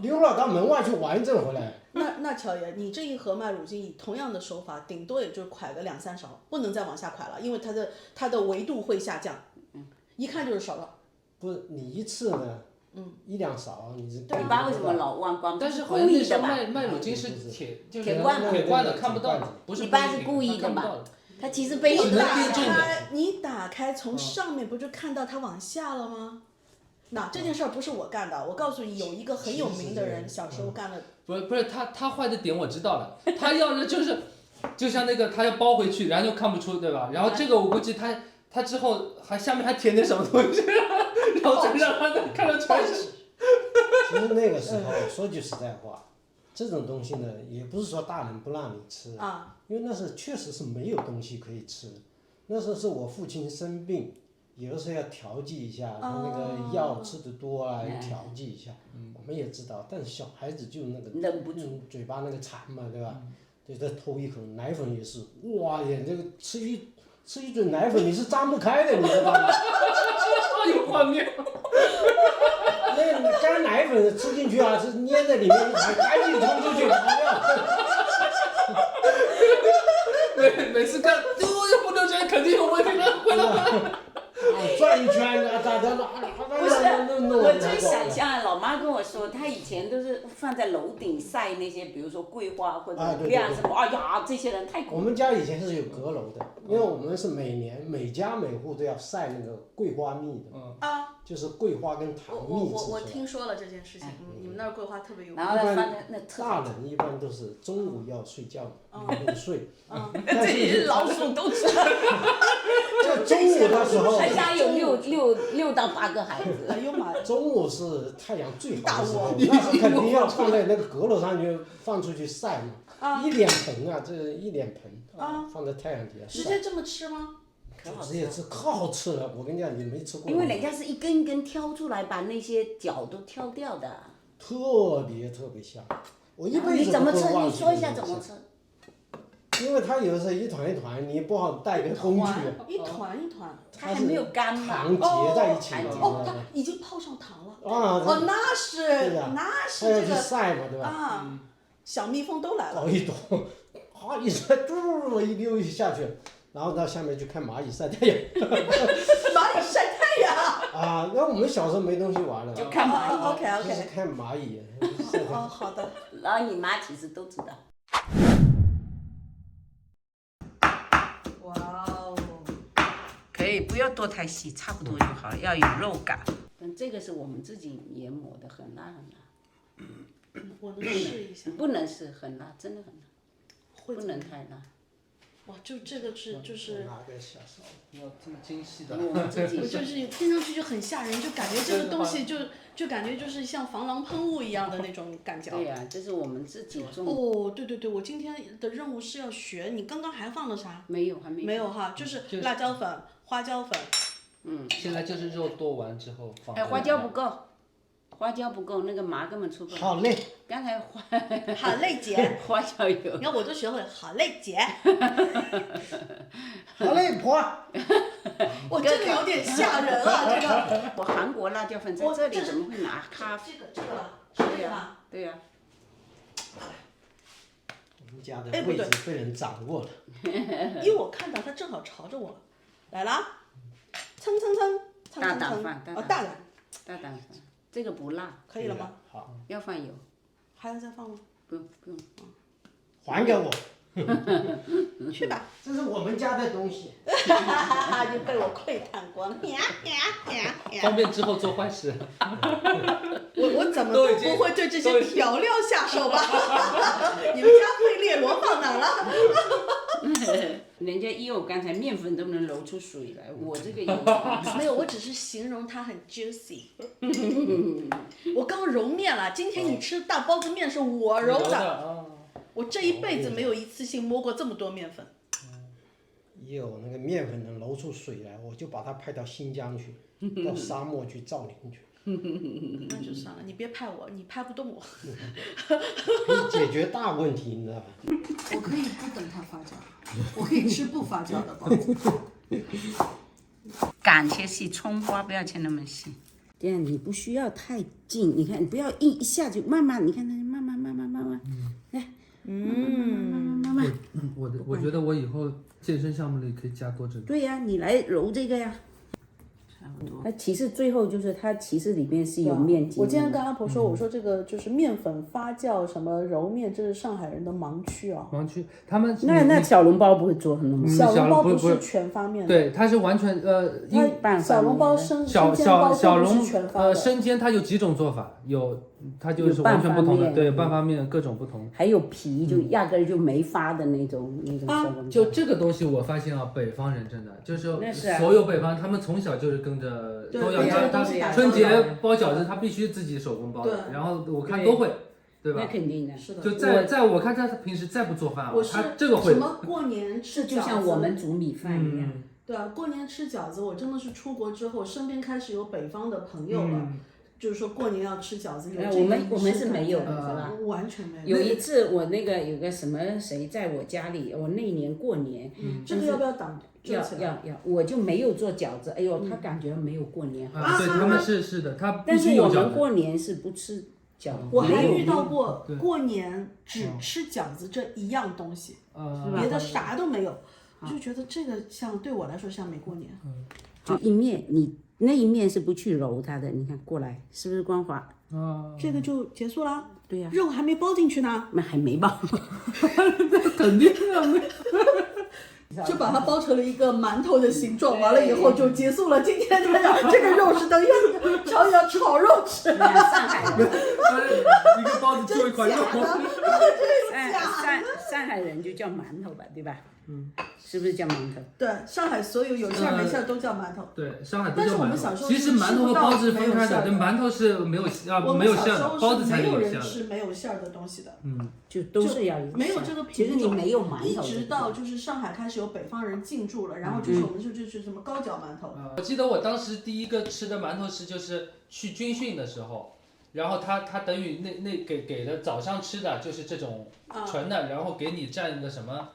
Speaker 3: 溜了到门外去玩一阵回来。
Speaker 1: 那乔爷，你这一盒麦乳精以同样的手法，顶多也就蒯个2-3勺，不能再往下蒯了，因为它的维度会下降，一看就是少了。
Speaker 3: 不是你一次呢，1-2勺，你是。
Speaker 2: 嘴巴为什么老忘光？
Speaker 4: 但是好像那时候麦乳精是铁罐的，看不到的，不是。
Speaker 2: 一般是故意的嘛。它其实被
Speaker 1: 你打开从上面不就看到它往下了吗？那这件事儿不是我干的，我告诉你，有一个很有名的人小时候干了。
Speaker 4: 不是他坏的点我知道了，他要是就像那个他要包回去，然后就看不出，对吧？然后这个我估计他之后下面还填点什么东西，然后再让他看得出来。
Speaker 3: 其实那个时候说句实在话，这种东西呢，也不是说大人不让你吃，因为那时候确实是没有东西可以吃。那时候是我父亲生病，有的时候要调剂一下，他那个药吃的多啊，要调剂一下。我们也知道，但是小孩子就那个
Speaker 2: 忍不住，
Speaker 3: 嘴巴那个馋嘛，对吧？就再偷一口，奶粉也是，哇呀，这个吃一嘴奶粉你是张不开的，你知道吗？
Speaker 4: 有画面。
Speaker 3: 那干奶粉吃进去啊，是粘在里面一盘，赶紧冲出去跑掉。
Speaker 4: 每次干，要不留神肯定有问题的，回来。
Speaker 3: 转一圈啊，咋的？
Speaker 2: 不是，我最想象老妈跟我说，她以前都是放在楼顶晒那些，比如说桂花或者晾什么，哎呀，这些人太苦。
Speaker 3: 我们家以前是有阁楼的，因为我们是每年每家每户都要晒那个桂花蜜的。就是桂花跟糖蜜制出来。
Speaker 1: 我听说了这件事情，你们那儿桂花特别有名。
Speaker 2: 然后放在那
Speaker 3: 大人一般都是中午要睡觉，没睡。
Speaker 2: 这些老鼠都知道。
Speaker 3: 就中午的时候。
Speaker 2: 他家有6到8个孩子。
Speaker 1: 哎呦妈呀！
Speaker 3: 中午是太阳最好的时候，那是肯定要放在那个阁楼上去放出去晒嘛。一脸盆啊，这一脸盆放在太阳底下晒。
Speaker 1: 直接这么吃吗？
Speaker 3: 直接吃，可好吃了！我跟你讲，你没吃过。
Speaker 2: 因为人家是一根一根挑出来，把那些角都挑掉的。
Speaker 3: 特别香，我一辈子
Speaker 2: 都不忘记。你怎么吃？
Speaker 3: 你
Speaker 2: 说一下怎么吃。
Speaker 3: 因为它有的时候一团一团，你不好带个工具。
Speaker 1: 一团一团。
Speaker 2: 它还没有干嘛？
Speaker 3: 糖结在一起的。
Speaker 1: 它已经泡上糖了。
Speaker 3: 那
Speaker 1: 是这个。
Speaker 3: 它要去晒嘛，对吧？
Speaker 1: 小蜜蜂都来了。
Speaker 3: 搞一朵，一晒，嘟一溜下去。然后到下面去看蚂蚁晒太阳。
Speaker 1: 蚂蚁晒太阳。
Speaker 3: 那我们小时候没东西玩了。
Speaker 2: 就看蚂蚁。
Speaker 1: OK。
Speaker 3: 就是看蚂蚁。
Speaker 1: 好的。
Speaker 2: 然后你妈其实都知道。
Speaker 1: 哇。
Speaker 2: 不要剁太细，差不多就好了，要有肉感。但这个是我们自己研磨的，很辣很辣。
Speaker 1: 我能试一下。
Speaker 2: 不能是很辣，真的很辣，不能太辣。
Speaker 1: 哇，就这个就是
Speaker 3: 拿个小勺，
Speaker 4: 要这么精细的。
Speaker 2: 我们自己
Speaker 1: 就是听上去就很吓人，就感觉这个东西就感觉就是像防狼喷雾一样的那种感觉。
Speaker 2: 对呀，这是我们自己种。
Speaker 1: 哦，对，我今天的任务是要学，你刚刚还放了啥？
Speaker 2: 没有，还没。
Speaker 1: 没有哈，就是辣椒粉、花椒粉。
Speaker 4: 现在就是肉剁完之后放。
Speaker 2: 花椒不够。花椒不够，那个麻根本出不来。
Speaker 3: 好嘞。
Speaker 2: 刚才
Speaker 1: 好嘞，姐。
Speaker 2: 花椒有。
Speaker 1: 你看我都学会了，好嘞，姐。
Speaker 3: 好嘞，婆。
Speaker 1: 我这个有点吓人啊，这个。
Speaker 2: 我韩国辣椒粉在这里怎么会拿咖啡？
Speaker 1: 这个了，
Speaker 2: 对呀，对呀。
Speaker 3: 我们家的位置被人掌握了。
Speaker 1: 因为我看到他正好朝着我，来了，蹭蹭蹭，
Speaker 2: 大胆饭，
Speaker 1: 大胆饭。
Speaker 2: 这个不辣，
Speaker 1: 可以了吗？
Speaker 3: 好。
Speaker 2: 要放油。
Speaker 1: 还要再放吗？
Speaker 2: 不用。
Speaker 3: 还给我。
Speaker 1: 去吧。
Speaker 3: 这是我们家的东西。
Speaker 1: 就被我窥探光了。
Speaker 4: 方便之后做坏事。
Speaker 1: 我怎么都不会对这些调料下手吧？你们家会列罗放哪了？
Speaker 2: 人家因为我刚才面粉都能揉出水来，我这个有。
Speaker 1: 没有，我只是形容它很 juicy。我刚揉面了，今天你吃大包子面是我揉的。我这一辈子没有一次性摸过这么多面粉。
Speaker 3: 有那个面粉能揉出水来，我就把它派到新疆去，到沙漠去造林去。
Speaker 1: 那就算了，你别拍我，你拍不动我。
Speaker 3: 可以解决大问题，你知道吧？
Speaker 1: 我可以不等它发酵，我可以吃不发酵的包子。
Speaker 2: 杆切细，葱花不要切那么细。这样你不需要太近，你看你不要一下就慢慢，你看它慢慢，来，慢慢。
Speaker 4: 我觉得我以后健身项目里可以加多这个。
Speaker 2: 对呀，你来揉这个呀。差不多。它其实最后就是它其实里边是有面筋。
Speaker 1: 我今天跟阿婆说，我说这个就是面粉发酵什么揉面，这是上海人的盲区啊。
Speaker 4: 盲区，他们
Speaker 2: 那小笼包不会做很多。
Speaker 1: 小笼包不是全发面的。
Speaker 4: 对，它是完全
Speaker 1: 小笼包生煎包都是全发的。
Speaker 4: 生煎它有几种做法，它就是完全不同的，对，半发面各种不同。
Speaker 2: 还有皮就压根就没发的那种小笼包。
Speaker 4: 就这个东西，我发现啊，北方人真的就是所有北方，他们从小就是跟着都要他春节包饺子，他必须自己手工包的，然后我看都会。对吧？
Speaker 2: 那肯定的，
Speaker 1: 是的。
Speaker 4: 就在我看他平时再不做饭，他这个会。
Speaker 1: 什么过年吃饺子，
Speaker 2: 就像我们煮米饭一样。
Speaker 1: 对啊，过年吃饺子，我真的是出国之后，身边开始有北方的朋友了，就是说过年要吃饺子。
Speaker 2: 我们是没有的，是吧？
Speaker 1: 完全没有。
Speaker 2: 有一次我那个有个什么谁在我家里，我那年过年，
Speaker 1: 这个要不要挡？
Speaker 2: 要，我就没有做饺子。哎呦，他感觉没有过年
Speaker 4: 好。对，他们是的，他
Speaker 2: 必须有饺子。但是我们过年是不吃。
Speaker 1: 我还遇到过过年只吃饺子这一样东西，别的啥都没有，就觉得这个像对我来说像没过年。
Speaker 2: 就一面，你那一面是不去揉它的，你看过来是不是光滑？
Speaker 1: 这个就结束了。
Speaker 2: 对呀，
Speaker 1: 肉还没包进去呢。
Speaker 2: 那还没包，
Speaker 4: 肯定的。
Speaker 1: 就把它包成了一个馒头的形状，完了以后就结束了。今天这个肉是等于要炒肉吃。
Speaker 2: 上海人，
Speaker 4: 一个包子就一块肉。
Speaker 2: 上海人就叫馒头吧，对吧？是不是叫馒头？
Speaker 1: 对，上海所有有馅儿没馅儿都叫馒头。
Speaker 4: 对，上海都
Speaker 1: 但是
Speaker 4: 叫馒头。
Speaker 1: 我们小时候
Speaker 4: 其实馒头和包子是分开的，对，馒头是没有馅的，包子才有馅的。
Speaker 1: 没有人吃没有馅儿的东西的。
Speaker 2: 就都是要
Speaker 1: 没有这个
Speaker 2: 其实你没有馒头。
Speaker 1: 一直到就是上海开始有北方人进驻了，然后就是我们就是什么高脚馒头。
Speaker 4: 我记得我当时第一个吃的馒头就是去军训的时候，然后他等于给的早上吃的就是这种纯的，然后给你蘸个什么。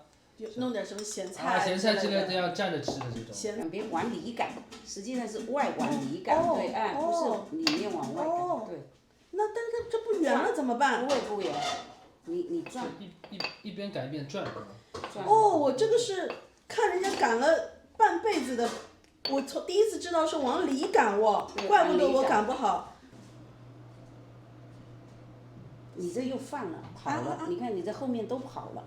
Speaker 1: 弄点什么咸菜
Speaker 4: 咸菜之类的，要蘸着吃的这种。
Speaker 2: 两边往里擀，实际上是外往里擀，对，不是里面往外擀，对。
Speaker 1: 那但是这不圆了怎么办？
Speaker 2: 不圆，你转。
Speaker 4: 一边擀一边转。
Speaker 1: 我这个是看人家擀了半辈子的，我从第一次知道是往里擀怪不得我擀不好。
Speaker 2: 你这又放了，跑了，你看你这后面都跑了。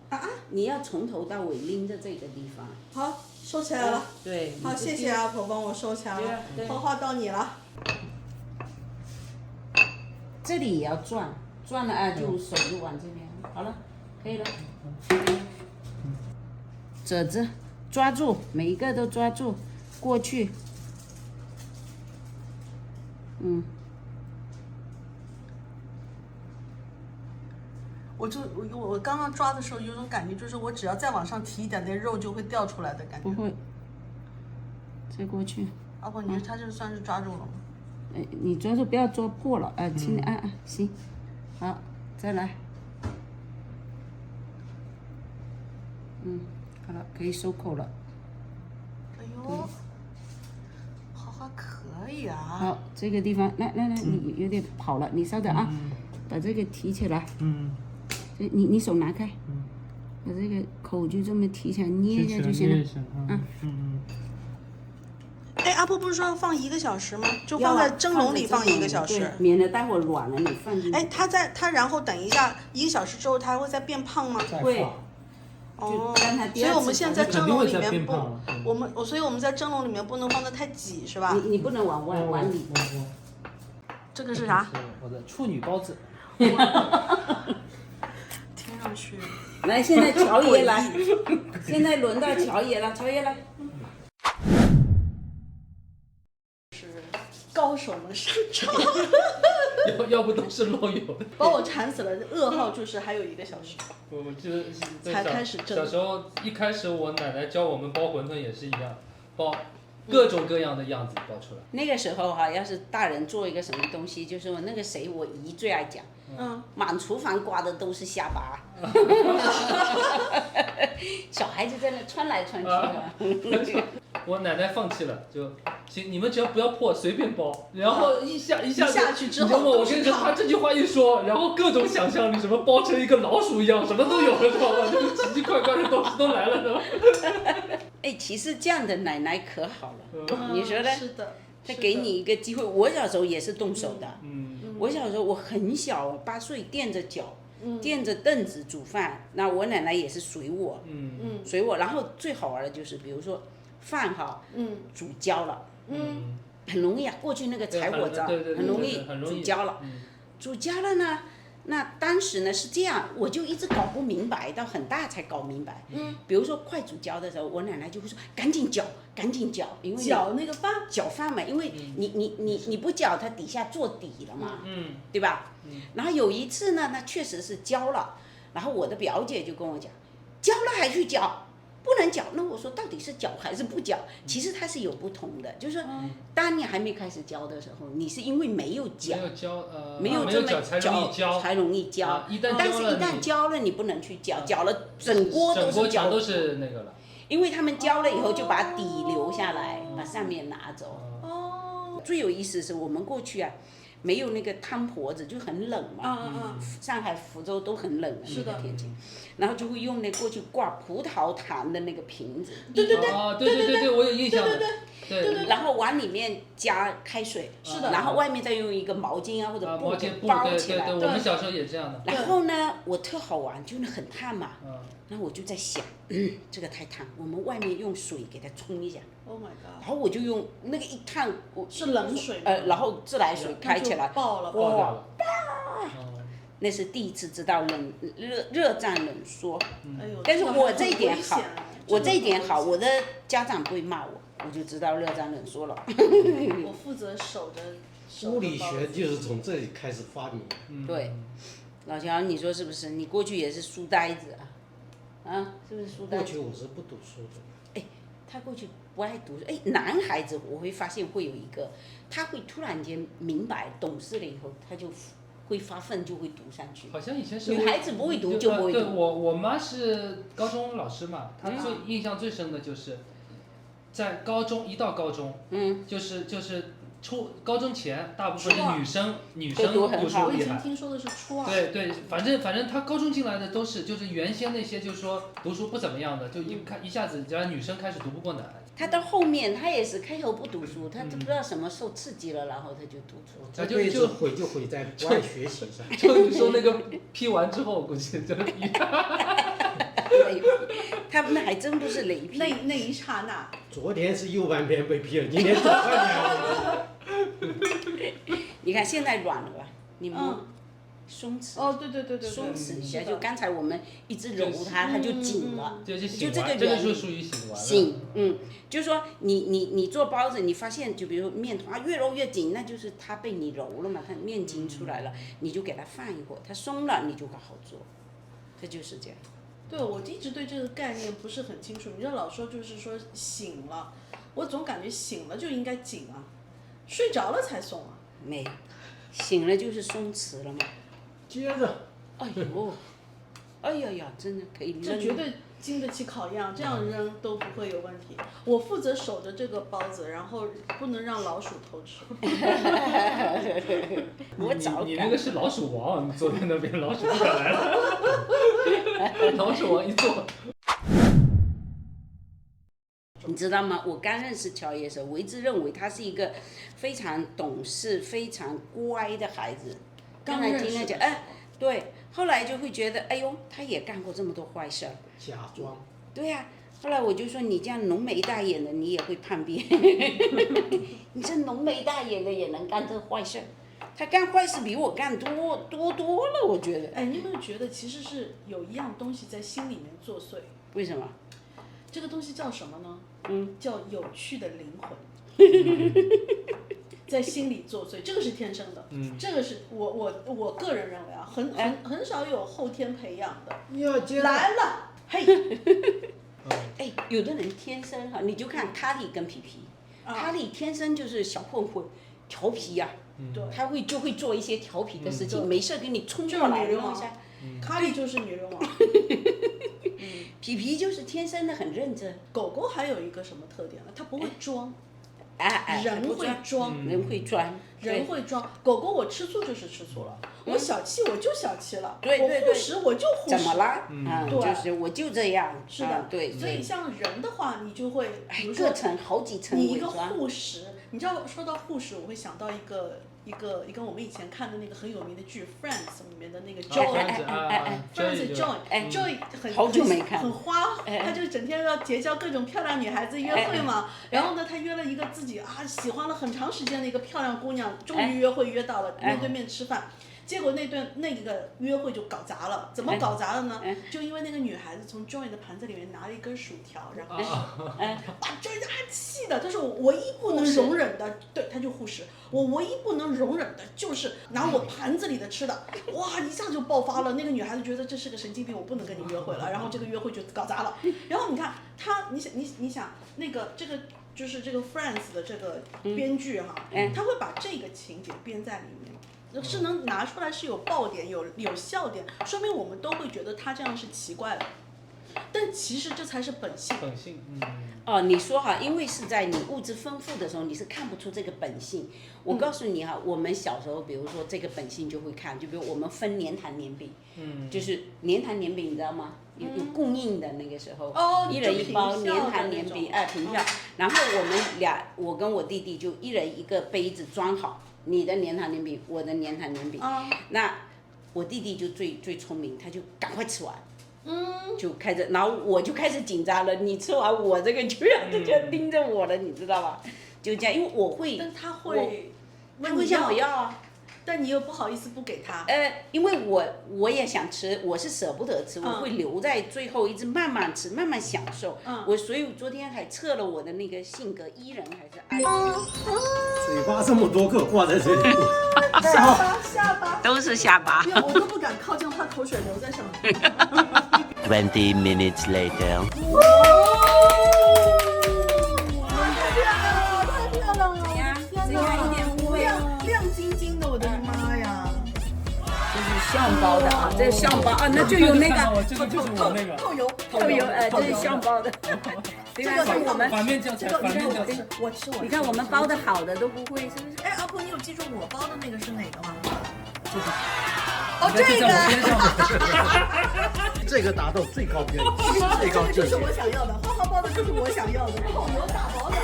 Speaker 2: 你要从头到尾拎着这个地方。
Speaker 1: 好。收起来了。
Speaker 2: 对。
Speaker 1: 好，谢谢阿婆帮我收起来了。花花到你了。
Speaker 2: 这里也要转，转了就手就往这边。好了，可以了。褶子抓住，每一个都抓住，过去。
Speaker 1: 我刚刚抓的时候有种感觉，就是我只要再往上提一点点肉就会掉出来的感觉。
Speaker 2: 不会。再过去。
Speaker 1: 阿婆，你说他这算是抓住了吗？
Speaker 2: 你抓住不要抓破了，轻点按，行。好，再来。好了，可以收口了。
Speaker 1: 哎呦，花花可以啊。
Speaker 2: 好，这个地方，来，你有点跑了，你稍等啊，把这个提起来。你手拿开。把这个口就这么提起来，捏一下就行了。
Speaker 1: 哎，阿婆不是说要放1个小时吗？就放在蒸笼里放1个小时，
Speaker 2: 免得待会儿软了你放进去。
Speaker 1: 哎，它然后等一下1个小时之后，它还会再变胖吗？
Speaker 2: 会。
Speaker 1: 哦，所以我们现在在蒸笼里面不，所以我们在蒸笼里面不能放得太挤，是吧？
Speaker 2: 你不能往外往里。
Speaker 1: 这个是啥？
Speaker 4: 我的处女包子。
Speaker 1: 听上去。
Speaker 2: 来，现在乔爷来，现在轮到乔爷了，乔爷来。
Speaker 1: 是高手们上场。
Speaker 4: 要不都是漏油的。
Speaker 1: 把我馋死了，噩耗就是还有1个小时。
Speaker 4: 我记得
Speaker 1: 才开始蒸。
Speaker 4: 小时候一开始我奶奶教我们包馄饨也是一样，包各种各样的样子包出来。
Speaker 2: 那个时候要是大人做一个什么东西，就是我那个谁，我姨最爱讲，满厨房刮的都是虾巴。小孩子在那穿来穿去的。
Speaker 4: 我奶奶放弃了，就行，你们只要不要破，随便包。然后一下
Speaker 1: 去之后，
Speaker 4: 我跟你说，他这句话一说，然后各种想象力，什么包成一个老鼠一样，什么都有了，知道吧？就是奇奇怪怪的东西都来了，知道吧？
Speaker 2: 哎，其实这样的奶奶可好了，你说呢？
Speaker 1: 是的。
Speaker 2: 他给你一个机会，我小时候也是动手的。我小时候我很小，8岁，垫着脚。垫着凳子煮饭，那我奶奶也是随我，随我。然后最好玩的就是，比如说饭煮焦了，很容易啊。过去那个柴火灶很容易煮焦了，煮焦了呢，那当时呢是这样，我就一直搞不明白，到很大才搞明白。比如说快煮焦的时候，我奶奶就会说赶紧搅，赶紧搅，因为
Speaker 1: 搅那个饭，
Speaker 2: 搅饭嘛，因为你不搅，它底下做底了嘛，对吧？然后有一次呢，那确实是焦了，然后我的表姐就跟我讲，焦了还去搅，不能搅。那我说到底是搅还是不搅？其实它是有不同的，就是说，当你还没开始焦的时候，你是因为没有搅，没有这么搅才容易焦。但是一旦焦了，你不能去搅，搅了整锅都是焦，
Speaker 4: 都是那个了。
Speaker 2: 因为他们焦了以后就把底留下来，把上面拿走。最有意思是我们过去啊。没有那个汤婆子，就很冷嘛。上海、福州都很冷的那个天气，然后就会用那过去挂葡萄糖的那个瓶子。
Speaker 1: 对，
Speaker 4: 我有印象的。
Speaker 2: 对。然后往里面加开水。
Speaker 1: 是的。
Speaker 2: 然后外面再用一个毛巾或者布包起来。
Speaker 4: 对，我们小时候也这样的。
Speaker 2: 然后呢，我特好玩，就那很烫嘛。然后我就在想，这个太烫，我们外面用水给它冲一下。
Speaker 1: Oh my god！
Speaker 2: 然后我就用那个一烫，
Speaker 1: 是冷水。
Speaker 2: 然后自来水开起来，
Speaker 1: 爆了。
Speaker 2: 那是第一次知道热胀冷缩。
Speaker 1: 但
Speaker 2: 是我这一点好，我的家长不会骂我，我就知道热胀冷缩了。
Speaker 1: 我负责守着。
Speaker 3: 物理学就是从这里开始发明。
Speaker 2: 对，老乔，你说是不是？你过去也是书呆子啊？是不是书呆子？
Speaker 3: 过去我是不读书的。
Speaker 2: 他过去不爱读书。男孩子我会发现会有一个，他会突然间明白懂事了以后，他就会发奋，就会读上去。
Speaker 4: 好像以前是
Speaker 2: 女孩子不会读就不会读。
Speaker 4: 对，我妈是高中老师嘛，她印象最深的就是，在一到高中，就是高中前大部分是女生读书厉害。
Speaker 1: 我以前听说的是初二。
Speaker 4: 对，反正她高中进来的都是就是原先那些就是说读书不怎么样的，就一下子让女生开始读不过来。
Speaker 2: 她到后面她也是开头不读书，她都不知道什么受刺激了，然后她就读书。
Speaker 3: 这辈子就毁在不爱学习上。
Speaker 4: 就你说那个批完之后，估计就
Speaker 2: 雷劈，他们还真不是雷劈。
Speaker 1: 那一刹那，
Speaker 3: 昨天是右半边被劈了，今天左半边。
Speaker 2: 你看现在软了吧？你们松弛。
Speaker 1: 哦，对，
Speaker 2: 松弛一下，就刚才我们一直揉它，它就紧了。
Speaker 4: 就
Speaker 2: 这个
Speaker 4: 这个就属于醒完了。
Speaker 2: 醒，就是说你做包子，你发现就比如面团越揉越紧，那就是它被你揉了嘛，它面筋出来了，你就给它放一会儿，它松了你就好做，它就是这样。
Speaker 1: 对，我一直对这个概念不是很清楚。你知道老说就是说醒了，我总感觉醒了就应该紧啊，睡着了才松啊。
Speaker 2: 没，醒了就是松弛了嘛。
Speaker 3: 接着。
Speaker 2: 哎呀，真的可以扔。
Speaker 1: 这绝对经得起考验，这样扔都不会有问题。我负责守着这个包子，然后不能让老鼠偷吃。
Speaker 4: 你那个是老鼠王，你坐在那边老鼠不敢来了。老鼠王一坐。
Speaker 2: 你知道吗？我刚认识乔爷的时候，我一直认为他是一个非常懂事、非常乖的孩子。刚才听他讲，对，后来就会觉得，哎呦，他也干过这么多坏事儿。
Speaker 3: 假装。
Speaker 2: 对呀、后来我就说，你这样浓眉大眼的，你也会叛变。你这浓眉大眼的也能干这坏事儿，他干坏事比我干多了，我觉得。
Speaker 1: 哎，你有没有觉得其实是有一样东西在心里面作祟？
Speaker 2: 为什么？
Speaker 1: 这个东西叫什么呢？叫有趣的灵魂。在心里作祟，这个是天生的。这个是我个人认为啊，很少有后天培养的。来了，嘿。
Speaker 2: 哎，有的人天生哈，你就看卡里跟皮皮，卡里天生就是小混混，调皮呀，他就会做一些调皮的事情，没事给你冲过来弄一下。
Speaker 1: 卡里就是女人王。
Speaker 2: 皮皮就是天生的很认真。
Speaker 1: 狗狗还有一个什么特点呢？它不会装。
Speaker 2: 人
Speaker 1: 会装，
Speaker 2: 人会装，
Speaker 1: 人会装。狗狗我吃醋就是吃醋了，我小气我就小气了，
Speaker 2: 对，
Speaker 1: 我护食我就护食。
Speaker 2: 怎么了？
Speaker 1: 对，
Speaker 2: 就是我就这样。
Speaker 1: 是的，
Speaker 2: 对。
Speaker 1: 所以像人的话，你就会，比如说
Speaker 2: 各层好几层。
Speaker 1: 你一个护食，你知道说到护食，我会想到一个我们以前看的那个很有名的剧《Friends》里面的那个 Joey，Friends Joey
Speaker 2: 好久没看，
Speaker 1: 很花，他就整天要结交各种漂亮女孩子约会嘛。然后呢，他约了一个自己喜欢了很长时间的一个漂亮姑娘，终于约会约到了，面对面吃饭。结果那个约会就搞砸了，怎么搞砸了呢？就因为那个女孩子从 Joey 的盘子里面拿了一根薯条，然后把 Joey 气的，他说我唯一不能容忍的，对，他就护食，我唯一不能容忍的就是拿我盘子里的吃的，哇，一下就爆发了。那个女孩子觉得这是个神经病，我不能跟你约会了，然后这个约会就搞砸了。然后你看他，你想这个就是这个 Friends 的这个编剧哈，他会把这个情节编在里面。是能拿出来，是有爆点，有笑点，说明我们都会觉得他这样是奇怪的，但其实这才是本性。
Speaker 4: 本性，
Speaker 2: 你说哈，因为是在你物质丰富的时候，你是看不出这个本性。我告诉你哈，我们小时候，比如说这个本性就会看，就比如我们分年坛年饼，就是年坛年饼，你知道吗？有供应的那个时候，一人一包年坛年饼，凭票。然后我跟我弟弟就一人一个杯子装好。你的年坛年饼，我的年坛年饼，那我弟弟就最聪明，他就赶快吃完，就开始，然后我就开始紧张了，你吃完我这个就要盯着我了，你知道吧？就这样，因为我会，
Speaker 1: 但他会
Speaker 2: 向我要啊。
Speaker 1: 但你又不好意思不给他。
Speaker 2: 因为我也想吃，我是舍不得吃，我会留在最后，一直慢慢吃，慢慢享受。所以我昨天还测了我的那个性格，E人还是I人。
Speaker 3: 嘴巴这么多个挂在这里。
Speaker 1: 下巴。
Speaker 2: 都是下巴。
Speaker 1: 我都不敢靠近，怕口水流在上面。
Speaker 5: 20 minutes later.
Speaker 1: 太漂亮了！
Speaker 2: 只看一点污味，
Speaker 1: 亮晶晶的，我的妈呀！
Speaker 2: 这是象包的啊，这是象包啊，那就有那个，
Speaker 4: 这个就是我那个
Speaker 1: 透油，
Speaker 2: 这是象包的。这个是我们
Speaker 4: 反面教材，反面教材。
Speaker 1: 我吃。
Speaker 2: 你看我们包的好的都不会，是不是？
Speaker 1: 哎，阿婆，你有记住我包的那个是哪个吗？
Speaker 2: 这个。
Speaker 1: 这
Speaker 3: 个。这个达到最高标准，最高境界。
Speaker 1: 这就是我想要的，花花包的就是我想要的，透油大包的。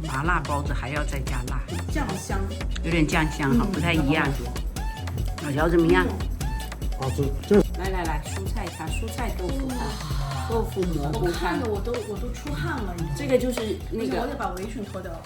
Speaker 2: 麻辣包子还要再加辣，
Speaker 1: 酱香，
Speaker 2: 有点酱香哈，不太一样。老乔怎么样？
Speaker 3: 好吃。这
Speaker 2: 来，蔬菜汤，蔬菜豆腐汤，豆腐蘑菇汤。
Speaker 1: 我看的我都出汗了，已经。
Speaker 2: 这个就是那个。
Speaker 1: 我得把围裙脱掉了。